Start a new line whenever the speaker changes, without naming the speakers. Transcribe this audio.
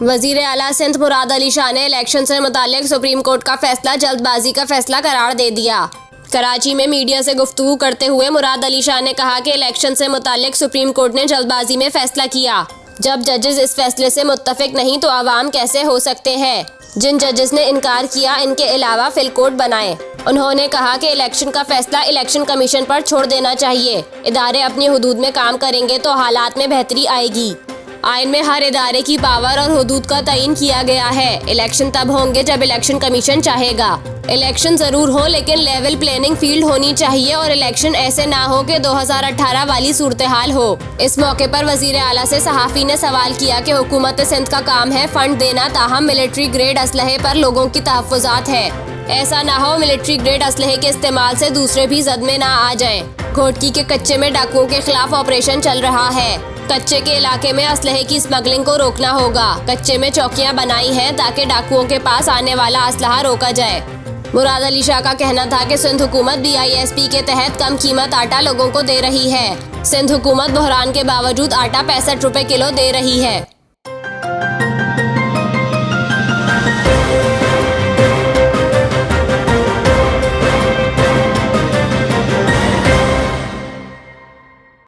वजीर आला सिंध मुराद अली शाह ने इलेक्शन से मुताल्लिक सुप्रीम कोर्ट का फैसला जल्दबाजी का फैसला करार दे दिया। कराची में मीडिया से गुफ्तगू करते हुए मुराद अली शाह ने कहा कि इलेक्शन से मुताल्लिक सुप्रीम कोर्ट ने जल्दबाजी में फैसला किया। जब जजेस इस फैसले से मुत्तफिक नहीं तो आवाम कैसे हो सकते हैं। जिन जजेस ने इनकार किया इनके अलावा फिल कोर्ट बनाए। उन्होंने कहा कि इलेक्शन का फैसला इलेक्शन कमीशन पर छोड़ देना चाहिए। इदारे अपनी हुदूद में काम करेंगे तो हालात में बेहतरी आएगी। आइन में हर इदारे की पावर और हुदूद का तयन किया गया है। इलेक्शन तब होंगे जब इलेक्शन कमीशन चाहेगा। इलेक्शन जरूर हो लेकिन लेवल प्लेइंग फील्ड होनी चाहिए और इलेक्शन ऐसे ना हो कि 2018 वाली सूरत हाल हो। इस मौके पर वजीर आला से सहाफ़ी ने सवाल किया कि हुकूमत सिंध का काम है फंड देना, ताहम मिलिट्री ग्रेड असलहे पर लोगों की तहफ़्फ़ुज़ात है। ऐसा ना हो मिलिट्री ग्रेड असलहे के इस्तेमाल से दूसरे भी जद में ना आ जाएं। घोटकी के कच्चे में डाकुओं के खिलाफ ऑपरेशन चल रहा है। कच्चे के इलाके में असलहे की स्मगलिंग को रोकना होगा। कच्चे में चौकियां बनाई हैं ताकि डाकुओं के पास आने वाला असलहा रोका जाए। मुराद अली शाह का कहना था कि सिंध हुकूमत BISP के तहत कम कीमत आटा लोगों को दे रही है। सिंध हुकूमत बहरान के बावजूद आटा 65 रुपए किलो दे रही है।